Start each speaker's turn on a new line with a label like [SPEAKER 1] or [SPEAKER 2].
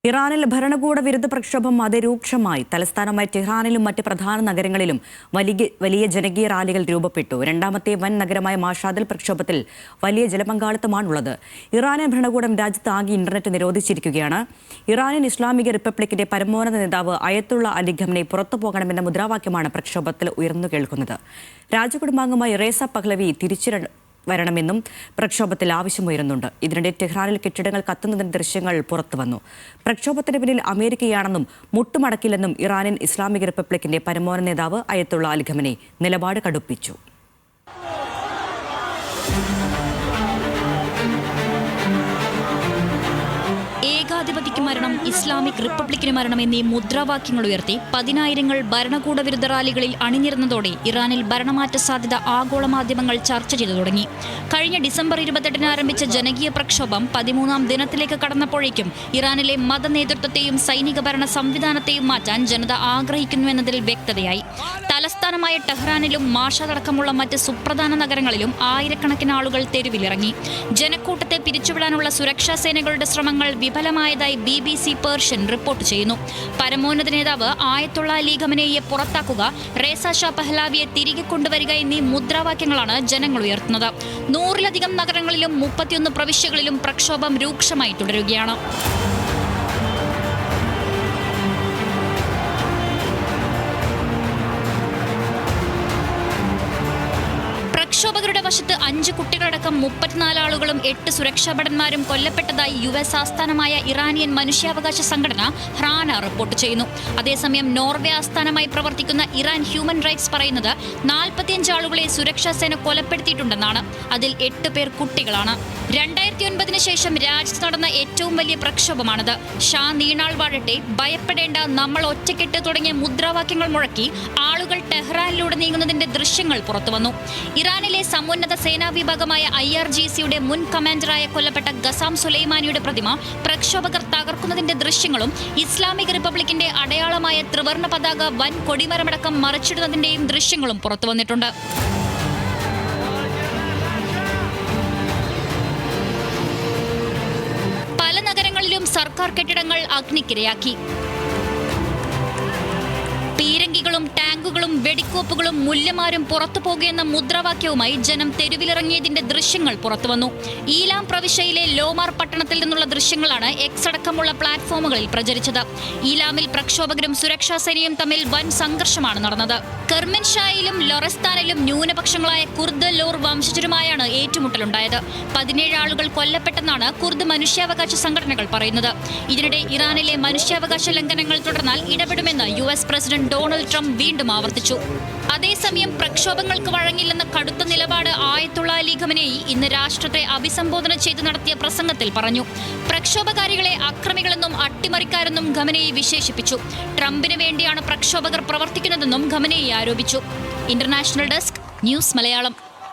[SPEAKER 1] ഇറാനിൽ ഭരണകൂട വിരുദ്ധ പ്രക്ഷോഭം അതിരൂക്ഷമായി. തലസ്ഥാനമായ ടെഹ്റാനിലും മറ്റ് പ്രധാന നഗരങ്ങളിലും വലിയ ജനകീയ റാലികൾ രൂപപ്പെട്ടു. രണ്ടാമത്തെ വൻ നഗരമായ മാഷാദിൽ പ്രക്ഷോഭത്തിൽ വലിയ ജനപങ്കാളിത്തമാണുള്ളത്. ഇറാനിയൻ ഭരണകൂടം രാജ്യത്ത് ആകെ ഇന്റർനെറ്റ് നിരോധിച്ചിരിക്കുകയാണ്. ഇറാനിയൻ ഇസ്ലാമിക റിപ്പബ്ലിക്കിന്റെ പരമോന്നത നേതാവ് അയത്തുള്ള അലി ഖംനേയി പുറത്തു പോകണമെന്ന മുദ്രാവാക്യമാണ് പ്രക്ഷോഭത്തിൽ ഉയർന്നു കേൾക്കുന്നത്. രാജകുടുംബാംഗമായ റേസ പഹ്ലവി വരണമെന്നും പ്രക്ഷോഭത്തിൽ ആവശ്യമുയരുന്നുണ്ട്. ഇതിനിടെ ടെഹ്റാനിൽ കെട്ടിടങ്ങൾ കത്തുന്നതിന്റെ ദൃശ്യങ്ങൾ പുറത്തുവന്നു. പ്രക്ഷോഭത്തിന് പിന്നിൽ അമേരിക്കയാണെന്നും മുട്ടുമടക്കില്ലെന്നും ഇറാനിയൻ ഇസ്ലാമിക റിപ്പബ്ലിക്കിന്റെ പരമോന്നത നേതാവ് അയത്തുള്ള അലി ഖംനേയി നിലപാട് കടുപ്പിച്ചു.
[SPEAKER 2] ഏകാധിപതിക്ക് മരണം, ഇസ്ലാമിക് റിപ്പബ്ലിക്കിന് മരണം എന്നീ മുദ്രാവാക്യങ്ങൾ ഉയർത്തി പതിനായിരങ്ങൾ ഭരണകൂട വിരുദ്ധ റാലികളിൽ അണിനിരന്നതോടെ ഇറാനിൽ ഭരണമാറ്റ സാധ്യത ആഗോള മാധ്യമങ്ങൾ ചർച്ച ചെയ്തു തുടങ്ങി. കഴിഞ്ഞ ഡിസംബർ 28 ആരംഭിച്ച ജനകീയ പ്രക്ഷോഭം 13ാം ദിനത്തിലേക്ക് കടന്നപ്പോഴേക്കും ഇറാനിലെ മത നേതൃത്വത്തെയും സൈനിക ഭരണ സംവിധാനത്തെയും മാറ്റാൻ ജനത ആഗ്രഹിക്കുന്നുവെന്നതിൽ വ്യക്തതയായി. തലസ്ഥാനമായ ടെഹ്റാനിലും മാഷാദ് അടക്കമുള്ള മറ്റ് സുപ്രധാന നഗരങ്ങളിലും ആയിരക്കണക്കിന് ആളുകൾ തെരുവിലിറങ്ങി. ജനക്കൂട്ടത്തെ പിരിച്ചുവിടാനുള്ള സുരക്ഷാ സേനകളുടെ ശ്രമങ്ങൾ വിഫലമായതായി BBC പേർഷ്യൻ റിപ്പോർട്ട് ചെയ്യുന്നു. പരമോന്നത നേതാവ് ആയത്തുള്ള അലി ഖംനേയിയെ പുറത്താക്കുക, റേസ ഷാ പഹ്ലാവിയെ തിരികെ കൊണ്ടുവരിക എന്നീ മുദ്രാവാക്യങ്ങളാണ് ജനങ്ങൾ ഉയർത്തുന്നത്. 100-ലധികം നഗരങ്ങളിലും 31 പ്രവിശ്യകളിലും പ്രക്ഷോഭം രൂക്ഷമായി തുടരുകയാണ്. പ്രക്ഷോഭകരുടെ വശത്ത് 5 കുട്ടികളടക്കം 34 ആളുകളും 8 സുരക്ഷാ ഭടന്മാരും കൊല്ലപ്പെട്ടതായി US ആസ്ഥാനമായ ഇറാനിയൻ മനുഷ്യാവകാശ സംഘടന ഹ്രാന റിപ്പോർട്ട് ചെയ്യുന്നു. അതേസമയം നോർവേ ആസ്ഥാനമായി പ്രവർത്തിക്കുന്ന ഇറാൻ ഹ്യൂമൻ റൈറ്റ്സ് പറയുന്നത് 45 ആളുകളെ സുരക്ഷാ സേന കൊലപ്പെടുത്തിയിട്ടുണ്ടെന്നാണ്. അതിൽ 8 പേർ കുട്ടികളാണ്. 2009 ശേഷം രാജ്യത്ത് നടന്ന ഏറ്റവും വലിയ പ്രക്ഷോഭമാണിത്. ഷാ നീണാൾ വാഴട്ടെ, ഭയപ്പെടേണ്ട, നമ്മൾ ഒറ്റക്കെട്ട് തുടങ്ങിയ മുദ്രാവാക്യങ്ങൾ മുഴക്കി ആളുകൾ ടെഹ്റാനിലൂടെ നീങ്ങുന്നതിന്റെ ദൃശ്യങ്ങൾ പുറത്തുവന്നു. ഇറാനിലെ സമുന്നത സേനാ വിഭാഗമായ IRGC-യുടെ മുൻ കമാൻഡറായ കൊല്ലപ്പെട്ട ഖസാം സുലൈമാനിയുടെ പ്രതിമ പ്രക്ഷോഭകർ തകർക്കുന്നതിന്റെ ദൃശ്യങ്ങളും ഇസ്ലാമിക് റിപ്പബ്ലിക്കിന്റെ അടയാളമായ ത്രിവർണ്ണ പതാക വൻ കൊടിമരമടക്കം മറിച്ചിടുന്നതിന്റെയും ദൃശ്യങ്ങളും പുറത്തുവന്നിട്ടുണ്ട്. പല നഗരങ്ങളിലും സർക്കാർ കെട്ടിടങ്ങൾ അഗ്നിക്കിരയാക്കി. പീരങ്കികളും ടാങ്കുകളും വെടിക്കോപ്പുകളും മുല്ലമാരും പുറത്തു പോകുന്ന മുദ്രാവാക്യവുമായി ജനം തെരുവിലിറങ്ങിയതിന്റെ ദൃശ്യങ്ങൾ പുറത്തുവന്നു. ഈലാം പ്രവിശ്യയിലെ ലോമാർ പട്ടണത്തിൽ നിന്നുള്ള ദൃശ്യങ്ങളാണ് എക്സ് അടക്കമുള്ള പ്ലാറ്റ്ഫോമുകളിൽ പ്രചരിച്ചത്. ഈലാമിൽ പ്രക്ഷോഭകരും സുരക്ഷാ സേനയും തമ്മിൽ വൻ സംഘർഷമാണ് നടന്നത്. കെർമൻഷായിലും ലൊറസ്താനിലും ന്യൂനപക്ഷങ്ങളായ കുർദ് ലോർ വംശജരുമായാണ് ഏറ്റുമുട്ടലുണ്ടായത്. 17 ആളുകൾ കൊല്ലപ്പെട്ടെന്നാണ് കുർദ് മനുഷ്യാവകാശ സംഘടനകൾ പറയുന്നത്. ഇതിനിടെ ഇറാനിലെ മനുഷ്യാവകാശ ലംഘനങ്ങൾ തുടർന്നാൽ ഇടപെടുമെന്ന് US പ്രസിഡന്റ് ഡൊണാൾഡ് ട്രംപ് വീണ്ടും ആവർത്തിച്ചു. അതേസമയം പ്രക്ഷോഭങ്ങൾക്ക് വഴങ്ങില്ലെന്ന കടുത്ത നിലപാട് ആയത്തുള്ള അലി ഖംനേയി ഇന്ന് രാഷ്ട്രത്തെ അഭിസംബോധന ചെയ്ത് നടത്തിയ പ്രസംഗത്തിൽ പറഞ്ഞു. പ്രക്ഷോഭകാരികളെ അക്രമികളെന്നും അട്ടിമറിക്കാരെന്നും ഖംനേയി വിശേഷിപ്പിച്ചു. ട്രംപിന് വേണ്ടിയാണ് പ്രക്ഷോഭകർ പ്രവർത്തിക്കുന്നതെന്നും ഖംനേയി ആരോപിച്ചു. International desk, news Malayalam.